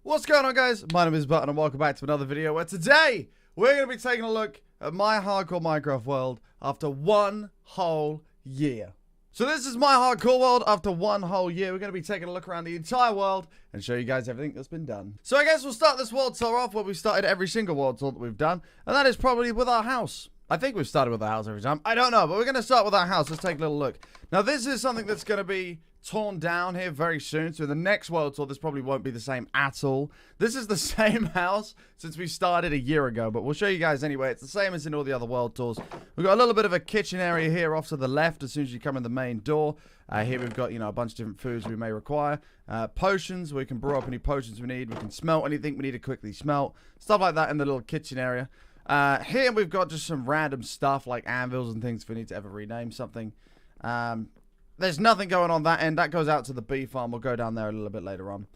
What's going on, guys? My name is Button and welcome back to another video where today we're going to be taking a look at my hardcore Minecraft world after one whole year. So this is my hardcore world after one whole year. We're going to be taking a look around the entire world and show you guys everything that's been done. So I guess we'll start this world tour off where we started every single world tour that we've done, and that is probably with our house. I think we've started with our house every time. I don't know, but we're going to start with our house. Let's take a little look. Now this is something that's going to be torn down here very soon, so in the next world tour this probably won't be the same at all. This is the same house since we started a year ago, but we'll show you guys anyway. It's the same as in all the other world tours. We've got a little bit of a kitchen area here off to the left as soon as you come in the main door. Here we've got, you know, a bunch of different foods we may require. Potions, we can brew up any potions we need. We can smelt anything we need to quickly smelt. Stuff like that in the little kitchen area. Here we've got just some random stuff like anvils and things if we need to ever rename something. There's nothing going on that end. That goes out to the bee farm. We'll go down there a little bit later on.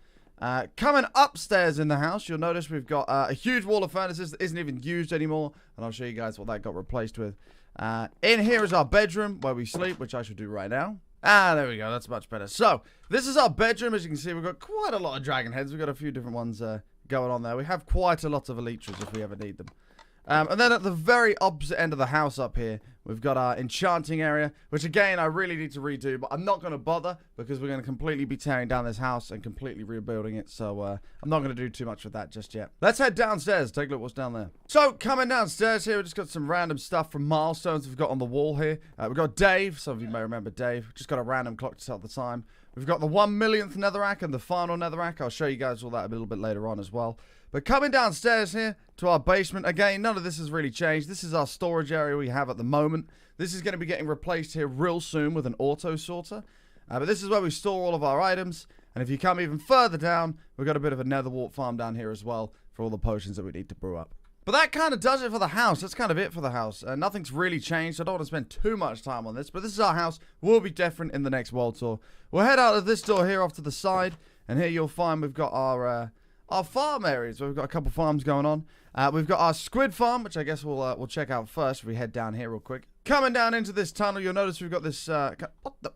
Coming upstairs in the house, you'll notice we've got a huge wall of furnaces that isn't even used anymore. And I'll show you guys what that got replaced with. In here is our bedroom where we sleep, which I should do right now. There we go. That's much better. So, this is our bedroom. As you can see, we've got quite a lot of dragon heads. We've got a few different ones going on there. We have quite a lot of elytras if we ever need them. And then at the very opposite end of the house up here, we've got our enchanting area, which again, I really need to redo, but I'm not going to bother because we're going to completely be tearing down this house and completely rebuilding it. So I'm not going to do too much with that just yet. Let's head downstairs. Take a look what's down there. So coming downstairs here, we've just got some random stuff from milestones we've got on the wall here. We've got Dave. Some of you may remember Dave. Just got a random clock to tell the time. We've got the 1 millionth netherrack and the final netherrack. I'll show you guys all that a little bit later on as well. But coming downstairs here to our basement, again, none of this has really changed. This is our storage area we have at the moment. This is going to be getting replaced here real soon with an auto sorter. But this is where we store all of our items. And if you come even further down, we've got a bit of a nether wart farm down here as well for all the potions that we need to brew up. But that kind of does it for the house. That's kind of it for the house. Nothing's really changed. So I don't want to spend too much time on this. But this is our house. Will be different in the next world tour. We'll head out of this door here off to the side. And here you'll find we've got our farm areas. We've got a couple farms going on. We've got our Squid Farm, which I guess we'll check out first if we head down here real quick. Coming down into this tunnel, you'll notice we've got this... what the...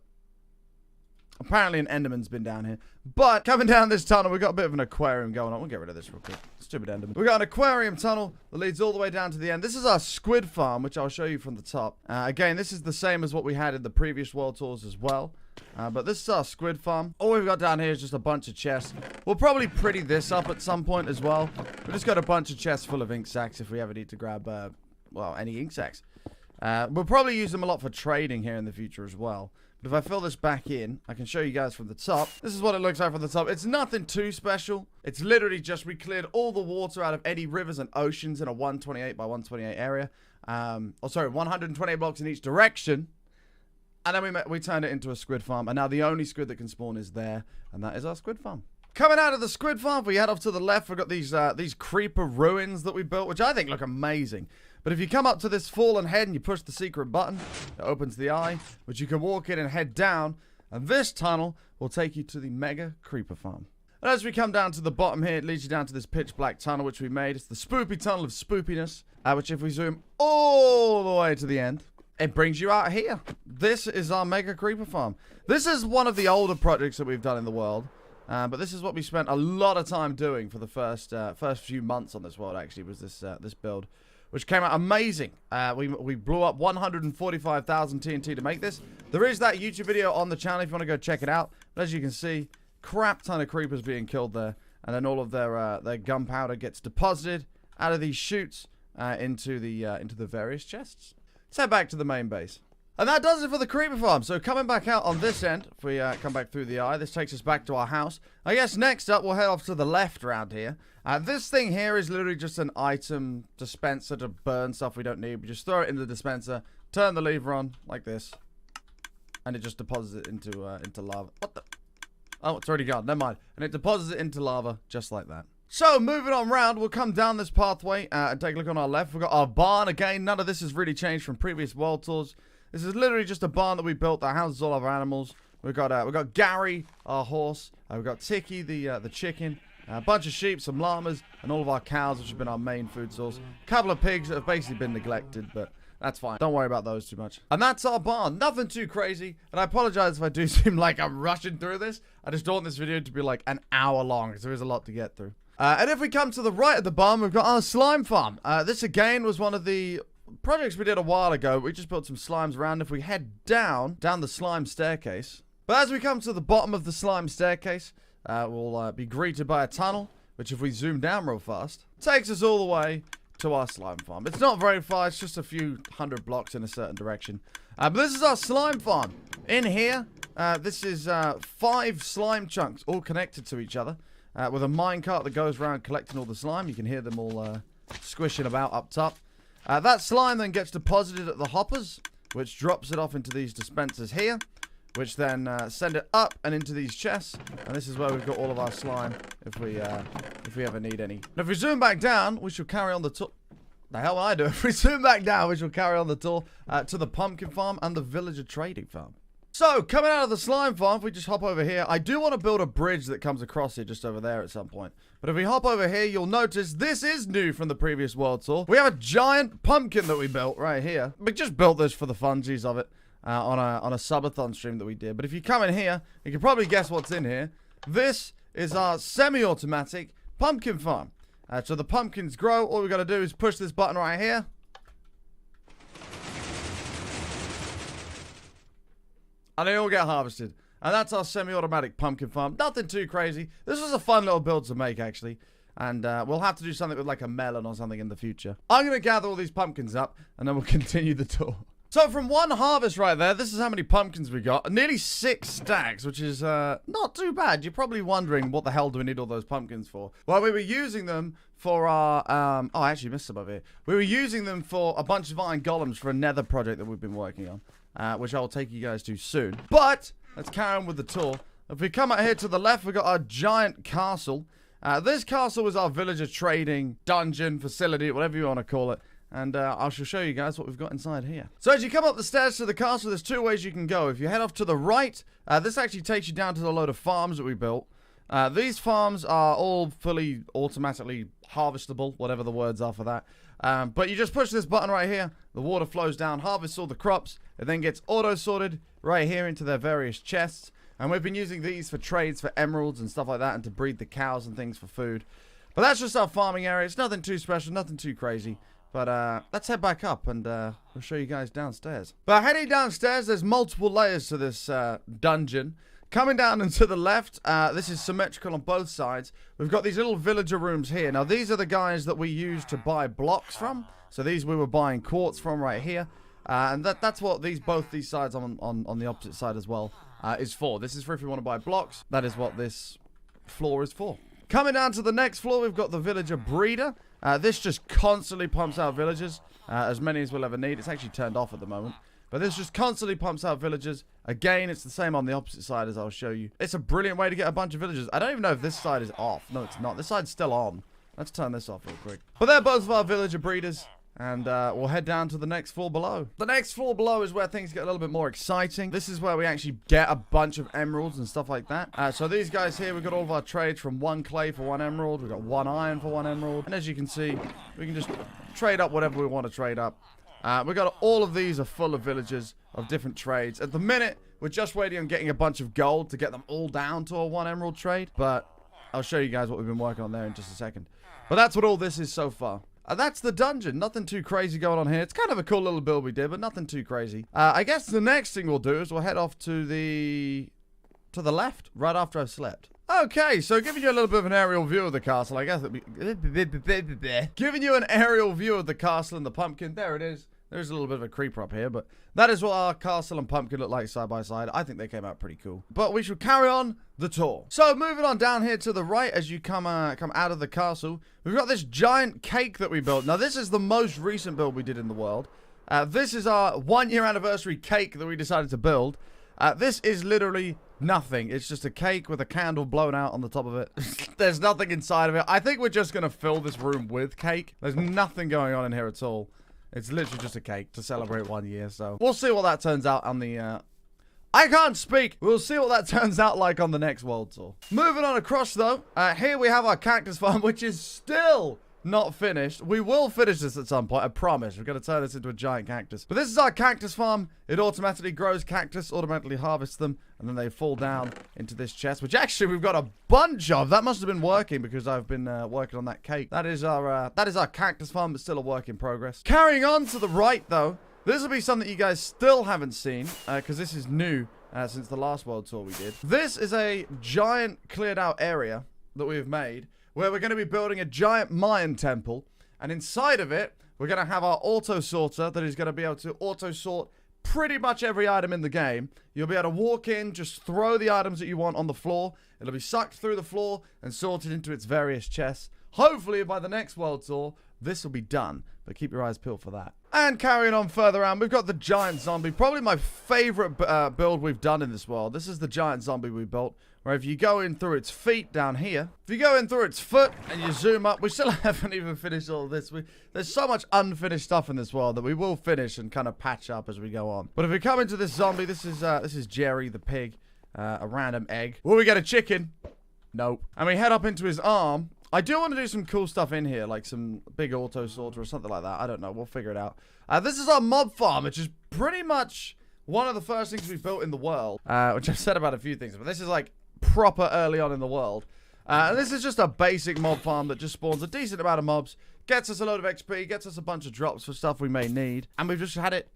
Apparently an Enderman's been down here. But coming down this tunnel, we've got a bit of an aquarium going on. We'll get rid of this real quick. Stupid Enderman. We've got an aquarium tunnel that leads all the way down to the end. This is our Squid Farm, which I'll show you from the top. Again, this is the same as what we had in the previous world tours as well. But this is our Squid Farm. All we've got down here is just a bunch of chests. We'll probably pretty this up at some point as well. We've just got a bunch of chests full of ink sacks if we ever need to grab, well, any ink sacks. We'll probably use them a lot for trading here in the future as well. But if I fill this back in, I can show you guys from the top. This is what it looks like from the top. It's nothing too special. It's literally just we cleared all the water out of any rivers and oceans in a 128 by 128 area. 128 blocks in each direction. And then we turned it into a squid farm. And now the only squid that can spawn is there. And that is our squid farm. Coming out of the squid farm, we head off to the left. We've got these creeper ruins that we built, which I think look amazing. But if you come up to this fallen head and you push the secret button, it opens the eye, which you can walk in and head down. And this tunnel will take you to the mega creeper farm. And as we come down to the bottom here, it leads you down to this pitch black tunnel, which we made. It's the spoopy tunnel of spoopiness, which if we zoom all the way to the end, it brings you out here. This is our mega creeper farm. This is one of the older projects that we've done in the world. But this is what we spent a lot of time doing for the first few months on this world, actually, was this build, which came out amazing. We blew up 145,000 TNT to make this. There is that YouTube video on the channel if you want to go check it out. But as you can see, crap ton of creepers being killed there. And then all of their gunpowder gets deposited out of these chutes into the various chests. Let's head back to the main base. And that does it for the creeper farm. So coming back out on this end, if we come back through the eye, this takes us back to our house. I guess next up, we'll head off to the left around here. This thing here is literally just an item dispenser to burn stuff we don't need. We just throw it in the dispenser, turn the lever on like this, and it just deposits it into lava. What the? Oh, it's already gone. Never mind. And it deposits it into lava just like that. So, moving on round, we'll come down this pathway and take a look on our left. We've got our barn. Again, none of this has really changed from previous world tours. This is literally just a barn that we built that houses all of our animals. We've got Gary, our horse. We've got Tiki, the chicken. A bunch of sheep, some llamas, and all of our cows, which have been our main food source. A couple of pigs that have basically been neglected, but That's fine. Don't worry about those too much. And that's our barn. Nothing too crazy. And I apologize if I do seem like I'm rushing through this. I just don't want this video to be like an hour long, because there is a lot to get through. And if we come to the right of the barn, we've got our slime farm. This, again, was one of the projects we did a while ago. We just built some slimes around. If we head down the slime staircase. But as we come to the bottom of the slime staircase, we'll be greeted by a tunnel, which if we zoom down real fast, takes us all the way to our slime farm. It's not very far, it's just a few hundred blocks in a certain direction. But this is our slime farm. In here, this is 5 slime chunks all connected to each other with a minecart that goes around collecting all the slime. You can hear them all squishing about up top. That slime then gets deposited at the hoppers, which drops it off into these dispensers here, which then send it up and into these chests. And this is where we've got all of our slime if we ever need any. And if we zoom back down, we shall carry on the tour. The hell will I do? If we zoom back down, we shall carry on the tour to the pumpkin farm and the villager trading farm. So, coming out of the slime farm, if we just hop over here, I do want to build a bridge that comes across here just over there at some point. But if we hop over here, you'll notice this is new from the previous world tour. We have a giant pumpkin that we built right here. We just built this for the funsies of it. On a subathon stream that we did. But if you come in here, you can probably guess what's in here. This is our semi-automatic pumpkin farm. So the pumpkins grow. All we got to do is push this button right here. And they all get harvested. And that's our semi-automatic pumpkin farm. Nothing too crazy. This was a fun little build to make, actually. And we'll have to do something with like a melon or something in the future. I'm going to gather all these pumpkins up, and then we'll continue the tour. So from one harvest right there, this is how many pumpkins we got. Nearly 6 stacks, which is not too bad. You're probably wondering, what the hell do we need all those pumpkins for? Well, we were using them for our... oh, I actually missed some of it. We were using them for a bunch of iron golems for a Nether project that we've been working on, which I'll take you guys to soon. But let's carry on with the tour. If we come out here to the left, we've got our giant castle. This castle is our villager trading dungeon, facility, whatever you want to call it. And I shall show you guys what we've got inside here. So as you come up the stairs to the castle, there's 2 ways you can go. If you head off to the right, this actually takes you down to the load of farms that we built. These farms are all fully automatically harvestable, whatever the words are for that. But you just push this button right here, the water flows down, harvests all the crops, it then gets auto-sorted right here into their various chests. And we've been using these for trades for emeralds and stuff like that, and to breed the cows and things for food. But that's just our farming area. It's nothing too special, nothing too crazy. But let's head back up and we'll show you guys downstairs. But heading downstairs, there's multiple layers to this dungeon. Coming down and to the left, this is symmetrical on both sides. We've got these little villager rooms here. Now, these are the guys that we use to buy blocks from. So these we were buying quartz from right here. And that's what both these sides on the opposite side as well is for. This is for if you want to buy blocks. That is what this floor is for. Coming down to the next floor, we've got the villager breeder. This just constantly pumps out villagers, as many as we'll ever need. It's actually turned off at the moment. But this just constantly pumps out villagers. Again, it's the same on the opposite side as I'll show you. It's a brilliant way to get a bunch of villagers. I don't even know if this side is off. No, it's not. This side's still on. Let's turn this off real quick. But they're both of our villager breeders. And we'll head down to the next floor below. The next floor below is where things get a little bit more exciting. This is where we actually get a bunch of emeralds and stuff like that. So these guys here, we've got all of our trades from 1 clay for 1 emerald. We've got 1 iron for 1 emerald. And as you can see, we can just trade up whatever we want to trade up. We've got all of these are full of villagers of different trades. At the minute, we're just waiting on getting a bunch of gold to get them all down to a 1 emerald trade. But I'll show you guys what we've been working on there in just a second. But that's what all this is so far. That's the dungeon. Nothing too crazy going on here. It's kind of a cool little build we did, but nothing too crazy. I guess the next thing we'll do is we'll head off to the left, right after I've slept. Okay, so giving you a little bit of an aerial view of the castle, I guess. Giving you an aerial view of the castle and the pumpkin. There it is. There's a little bit of a creeper up here, but that is what our castle and pumpkin look like side by side. I think they came out pretty cool. But we should carry on the tour. So moving on down here to the right as you come out of the castle, we've got this giant cake that we built. Now this is the most recent build we did in the world. This is our 1-year anniversary cake that we decided to build. This is literally nothing. It's just a cake with a candle blown out on the top of it. There's nothing inside of it. I think we're just going to fill this room with cake. There's nothing going on in here at all. It's literally just a cake to celebrate 1 year, so we'll see what that turns out on the, I can't speak! We'll see what that turns out like on the next world tour. Moving on across, though, here we have our Cactus Farm, which is still not finished. We will finish this at some point, I promise. We're going to turn this into a giant cactus. But this is our cactus farm. It automatically grows cactus, automatically harvests them, and then they fall down into this chest, which actually we've got a bunch of. That must have been working because I've been working on that cake. That is our cactus farm, but still a work in progress. Carrying on to the right, though, this will be something you guys still haven't seen, because this is new since the last world tour we did. This is a giant cleared out area that we've made, where we're going to be building a giant Mayan temple, and inside of it, we're going to have our auto sorter that is going to be able to auto sort pretty much every item in the game. You'll be able to walk in, just throw the items that you want on the floor. It'll be sucked through the floor and sorted into its various chests. Hopefully, by the next world tour, this will be done, but keep your eyes peeled for that. And carrying on further on, we've got the giant zombie, probably my favorite build we've done in this world. This is the giant zombie we built, where if you go in through its feet down here, if you go in through its foot and you zoom up, we still haven't even finished all of this. There's so much unfinished stuff in this world that we will finish and kind of patch up as we go on. But if we come into this zombie, this is Jerry the pig, a random egg. Will we get a chicken? Nope. And we head up into his arm. I do want to do some cool stuff in here, like some big auto sorter or something like that. I don't know. We'll figure it out. This is our mob farm, which is pretty much one of the first things we built in the world, which I've said about a few things, but this is like proper early on in the world. And this is just a basic mob farm that just spawns a decent amount of mobs, gets us a load of XP, gets us a bunch of drops for stuff we may need, and we've just had it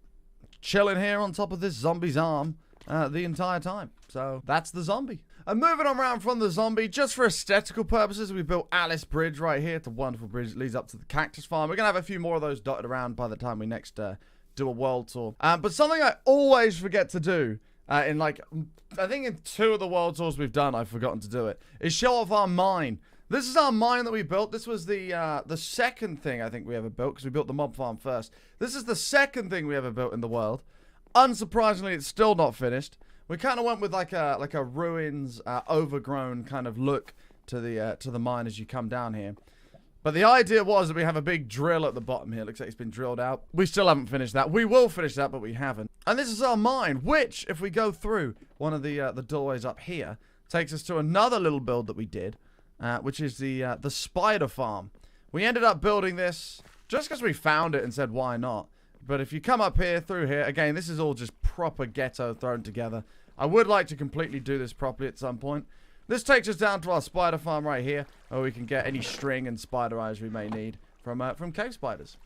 chilling here on top of this zombie's arm the entire time. So that's the zombie. And moving on around from the zombie, just for aesthetical purposes, we built Alice Bridge right here. It's a wonderful bridge that leads up to the Cactus Farm. We're going to have a few more of those dotted around by the time we next do a world tour. But something I always forget to do, in like, I think in 2 of the world tours we've done, I've forgotten to do it, is show off our mine. This is our mine that we built. This was the second thing I think we ever built, because we built the mob farm first. This is the second thing we ever built in the world. Unsurprisingly, it's still not finished. We kind of went with like a ruins, overgrown kind of look to the mine as you come down here. But the idea was that we have a big drill at the bottom here. Looks like it's been drilled out. We still haven't finished that. We will finish that, but we haven't. And this is our mine, which, if we go through one of the doorways up here, takes us to another little build that we did, which is the spider farm. We ended up building this just because we found it and said, why not? But if you come up here, through here, again, this is all just proper ghetto thrown together. I would like to completely do this properly at some point. This takes us down to our spider farm right here, where we can get any string and spider eyes we may need from cave spiders.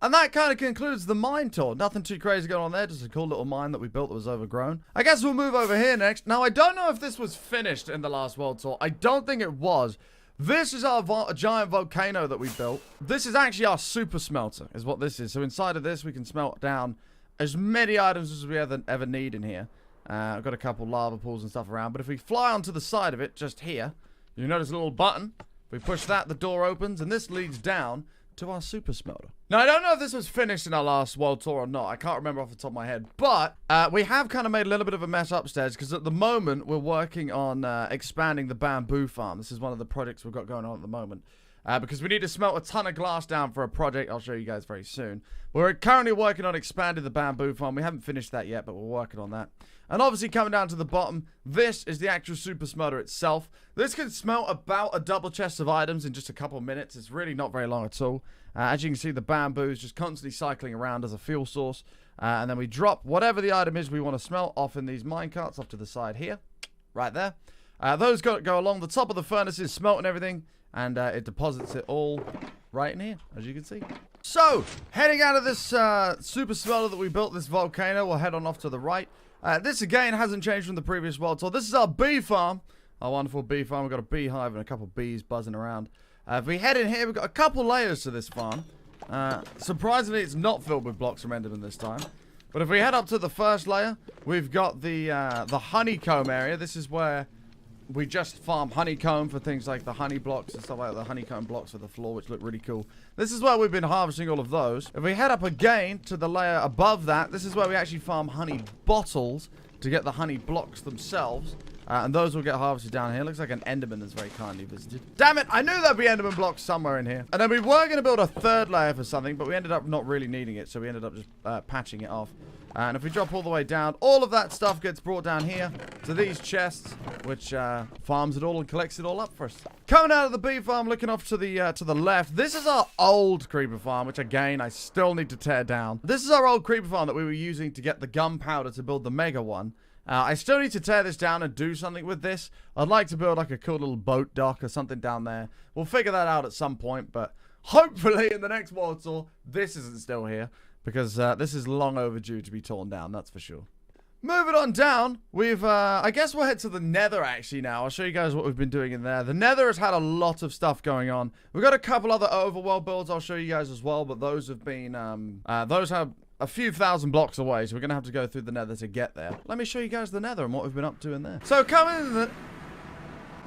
And that kind of concludes the mine tour. Nothing too crazy going on there, just a cool little mine that we built that was overgrown. I guess we'll move over here next. Now, I don't know if this was finished in the last world tour. I don't think it was. This is our giant volcano that we built. This is actually our super smelter, is what this is. So inside of this, we can smelt down as many items as we ever need in here. I've got a couple lava pools and stuff around. But if we fly onto the side of it, just here, you notice a little button. If we push that, the door opens, and this leads down to our super smelter. Now, I don't know if this was finished in our last world tour or not. I can't remember off the top of my head. But we have kind of made a little bit of a mess upstairs, because at the moment, we're working on expanding the bamboo farm. This is one of the projects we've got going on at the moment. Because we need to smelt a ton of glass down for a project I'll show you guys very soon. We're currently working on expanding the bamboo farm. We haven't finished that yet, but we're working on that. And obviously, coming down to the bottom, this is the actual super smelter itself. This can smelt about a double chest of items in just a couple of minutes. It's really not very long at all. As you can see, the bamboo is just constantly cycling around as a fuel source. And then we drop whatever the item is we want to smelt off in these mine carts off to the side here. Right there. Those go along the top of the furnaces, smelting everything. And it deposits it all right in here, as you can see. So, heading out of this super smelter that we built, this volcano, we'll head on off to the right. This, again, hasn't changed from the previous world tour. This is our bee farm. Our wonderful bee farm. We've got a beehive and a couple of bees buzzing around. If we head in here, we've got a couple layers to this farm. Surprisingly, it's not filled with blocks from Enderman this time. But if we head up to the first layer, we've got the honeycomb area. This is where we just farm honeycomb for things like the honey blocks and stuff like that, the honeycomb blocks for the floor, which look really cool. This is where we've been harvesting all of those. If we head up again to the layer above that, this is where we actually farm honey bottles to get the honey blocks themselves. And those will get harvested down here. Looks like an Enderman is very kindly visited. Damn it! I knew there'd be Enderman blocks somewhere in here. And then we were going to build a third layer for something, but we ended up not really needing it, so we ended up just patching it off. And if we drop all the way down, all of that stuff gets brought down here to these chests, which farms it all and collects it all up for us. Coming out of the bee farm, looking off to the left, this is our old creeper farm, which again, I still need to tear down. This is our old creeper farm that we were using to get the gunpowder to build the mega one. I still need to tear this down and do something with this. I'd like to build like a cool little boat dock or something down there. We'll figure that out at some point, but hopefully in the next world tour, this isn't still here. Because this is long overdue to be torn down, that's for sure. Moving on down, we've, I guess we'll head to the Nether actually now. I'll show you guys what we've been doing in there. The Nether has had a lot of stuff going on. We've got a couple other overworld builds I'll show you guys as well, but those have been, those have a few thousand blocks away, so we're going to have to go through the Nether to get there. Let me show you guys the Nether and what we've been up to in there. So coming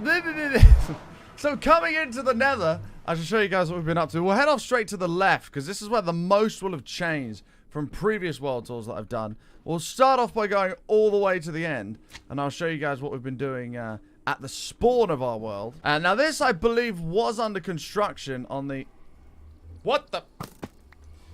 in coming into the Nether, I should show you guys what we've been up to. We'll head off straight to the left, because this is where the most will have changed from previous world tours that I've done. We'll start off by going all the way to the end, and I'll show you guys what we've been doing at the spawn of our world. Now this, I believe, was under construction on the... What the...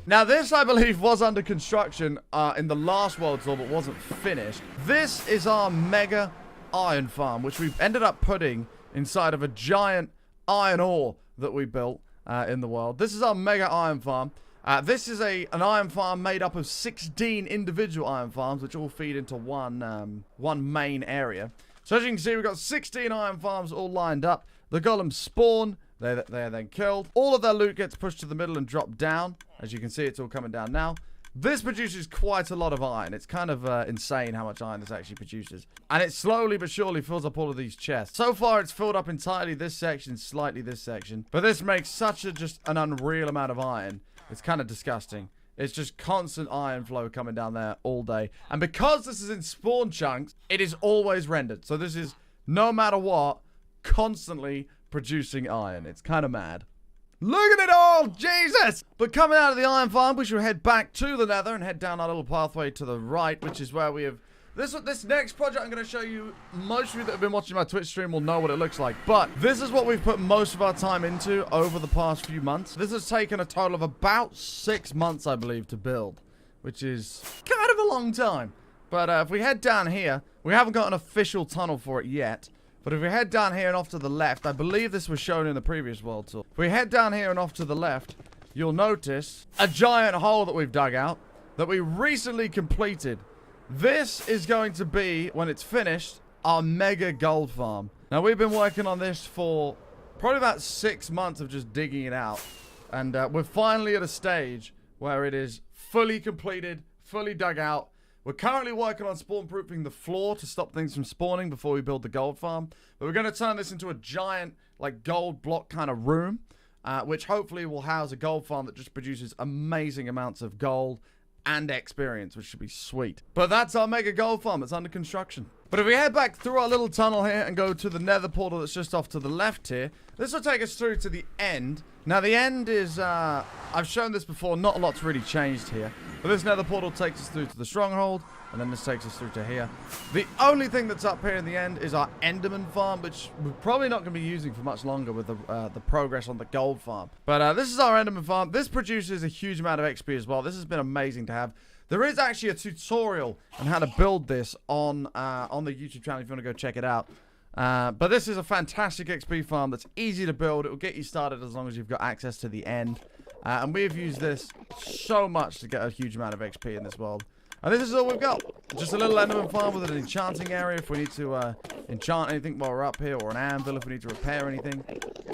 Now this, I believe, was under construction in the last world tour, but wasn't finished. This is our mega iron farm, which we've ended up putting inside of a giant iron ore that we built in the world. This is our mega iron farm. This is an iron farm made up of 16 individual iron farms, which all feed into one main area. So as you can see, we've got 16 iron farms all lined up. The golems spawn. They are then killed. All of their loot gets pushed to the middle and dropped down. As you can see, it's all coming down now. This produces quite a lot of iron. It's kind of insane how much iron this actually produces. And it slowly but surely fills up all of these chests. So far, it's filled up entirely this section, slightly this section. But this makes such just an unreal amount of iron. It's kind of disgusting. It's just constant iron flow coming down there all day. And because this is in spawn chunks, it is always rendered. So this is, no matter what, constantly producing iron. It's kind of mad. Look at it all! Jesus! But coming out of the iron farm, we should head back to the Nether and head down our little pathway to the right, which is where we have... This next project I'm going to show you, most of you that have been watching my Twitch stream will know what it looks like. But this is what we've put most of our time into over the past few months. This has taken a total of about 6 months, I believe, to build, which is kind of a long time. But if we head down here, we haven't got an official tunnel for it yet. But if we head down here and off to the left, I believe this was shown in the previous world tour. If we head down here and off to the left, you'll notice a giant hole that we've dug out that we recently completed. This is going to be, when it's finished, our mega gold farm. Now, we've been working on this for probably about 6 months of just digging it out. And we're finally at a stage where it is fully completed, fully dug out. We're currently working on spawn-proofing the floor to stop things from spawning before we build the gold farm. But we're going to turn this into a giant, like, gold block kind of room, which hopefully will house a gold farm that just produces amazing amounts of gold and experience, which should be sweet. But that's our mega gold farm. It's under construction. But if we head back through our little tunnel here and go to the Nether portal that's just off to the left here, this will take us through to the end. Now, the end is, I've shown this before, not a lot's really changed here. But this Nether portal takes us through to the stronghold, and then this takes us through to here. The only thing that's up here in the end is our Enderman Farm, which we're probably not going to be using for much longer with the progress on the gold farm. But this is our Enderman Farm. This produces a huge amount of XP as well. This has been amazing to have. There is actually a tutorial on how to build this on the YouTube channel if you want to go check it out. But this is a fantastic XP farm that's easy to build. It will get you started as long as you've got access to the end. And we have used this so much to get a huge amount of XP in this world. And this is all we've got. Just a little Enderman farm with an enchanting area if we need to enchant anything while we're up here, or an anvil if we need to repair anything.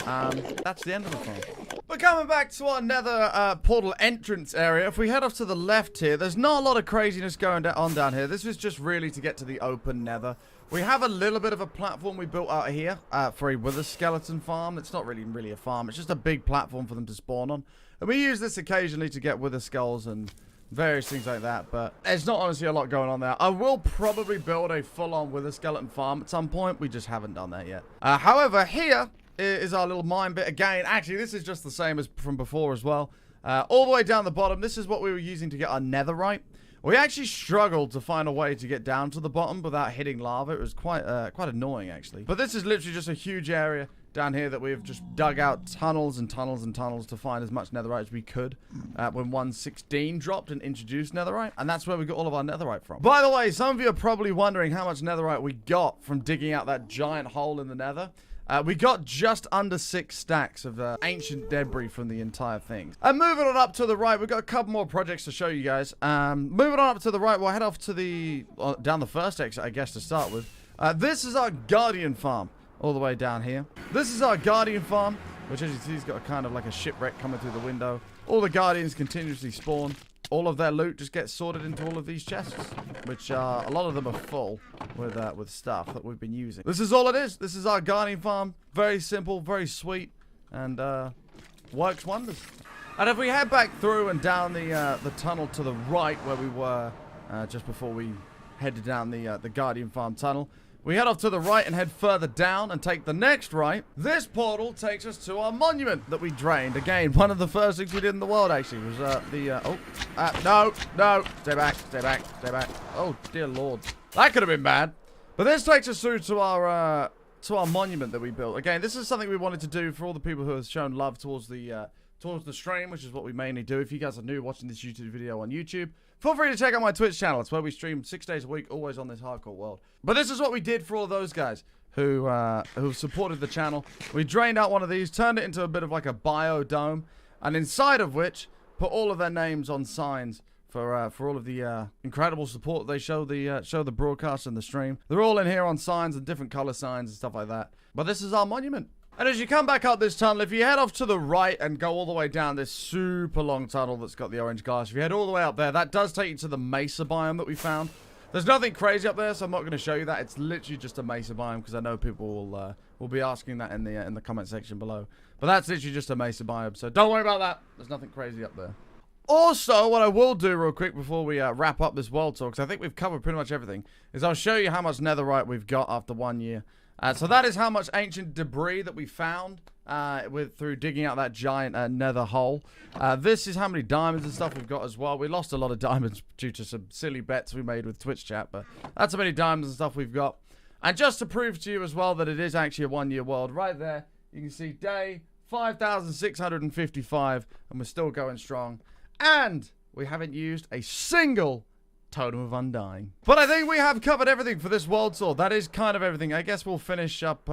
That's the Enderman farm. But coming back to our Nether portal entrance area, if we head off to the left here, there's not a lot of craziness going on down here. This was just really to get to the open Nether. We have a little bit of a platform we built out here for a wither skeleton farm. It's not really a farm. It's just a big platform for them to spawn on. And we use this occasionally to get wither skulls and various things like that. But there's not honestly a lot going on there. I will probably build a full-on wither skeleton farm at some point. We just haven't done that yet. However, here is our little mine bit. Again, actually, this is just the same as from before as well. All the way down the bottom, this is what we were using to get our netherite. We actually struggled to find a way to get down to the bottom without hitting lava. It was quite annoying, actually. But this is literally just a huge area down here that we've just dug out tunnels and tunnels and tunnels to find as much netherite as we could when 1.16 dropped and introduced netherite. And that's where we got all of our netherite from. By the way, some of you are probably wondering how much netherite we got from digging out that giant hole in the nether. We got just under 6 stacks of ancient debris from the entire thing. And moving on up to the right, we've got a couple more projects to show you guys. Moving on up to the right, we'll head off to the, down the first exit, I guess, to start with. This is our Guardian Farm, all the way down here. This is our Guardian Farm, which as you see, has got a kind of like a shipwreck coming through the window. All the Guardians continuously spawn. All of their loot just gets sorted into all of these chests, which a lot of them are full with stuff that we've been using. This is all it is. This is our Guardian Farm. Very simple, very sweet, and works wonders. And if we head back through and down the tunnel to the right where we were just before we headed down the Guardian Farm tunnel, we head off to the right and head further down and take the next right. This portal takes us to our monument that we drained. Again, one of the first things we did in the world, actually, was no, stay back, stay back, stay back. Oh, dear Lord. That could have been bad. But this takes us through to our monument that we built. Again, this is something we wanted to do for all the people who have shown love towards the stream, which is what we mainly do. If you guys are new watching this YouTube video on YouTube, feel free to check out my Twitch channel. It's where we stream 6 days a week, always on this hardcore world. But this is what we did for all those guys who supported the channel. We drained out one of these, turned it into a bit of like a biodome, and inside of which put all of their names on signs for all of the incredible support they show the broadcast and the stream. They're all in here on signs and different color signs and stuff like that. But this is our monument. And as you come back up this tunnel, if you head off to the right and go all the way down this super long tunnel that's got the orange glass, if you head all the way up there, that does take you to the Mesa Biome that we found. There's nothing crazy up there, so I'm not going to show you that. It's literally just a Mesa Biome, because I know people will be asking that in the comment section below. But that's literally just a Mesa Biome, so don't worry about that. There's nothing crazy up there. Also, what I will do real quick before we wrap up this world tour, because I think we've covered pretty much everything, is I'll show you how much netherite we've got after 1 year. So that is how much ancient debris that we found through digging out that giant nether hole. This is how many diamonds and stuff we've got as well. We lost a lot of diamonds due to some silly bets we made with Twitch chat, but that's how many diamonds and stuff we've got. And just to prove to you as well that it is actually a 1 year world, right there, you can see day 5,655, and we're still going strong. And we haven't used a single Totem of Undying. But I think we have covered everything for this world tour. That is kind of everything. I guess we'll finish up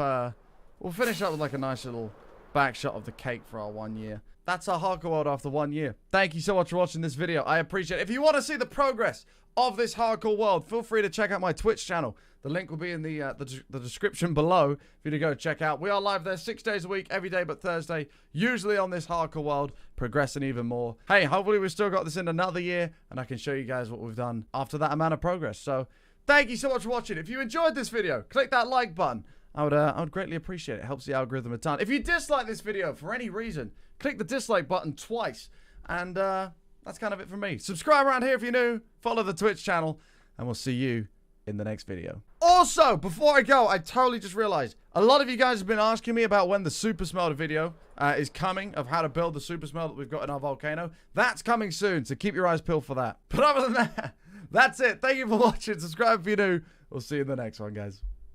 with like a nice little back shot of the cake for our 1 year. That's our hardcore world after 1 year. Thank you so much for watching this video. I appreciate it. If you want to see the progress of this hardcore world, feel free to check out my Twitch channel. The link will be in the description below for you to go check out. We are live there 6 days a week, every day but Thursday, usually on this hardcore world, progressing even more. Hey, hopefully we've still got this in another year, and I can show you guys what we've done after that amount of progress. So, thank you so much for watching. If you enjoyed this video, click that like button. I would greatly appreciate it. It helps the algorithm a ton. If you dislike this video for any reason, click the dislike button twice. And that's kind of it from me. Subscribe around here if you're new. Follow the Twitch channel. And we'll see you in the next video. Also, before I go, I totally just realized a lot of you guys have been asking me about when the Super Smelter video is coming, of how to build the Super Smelter that we've got in our volcano. That's coming soon, so keep your eyes peeled for that. But other than that, that's it. Thank you for watching. Subscribe if you're new. We'll see you in the next one, guys.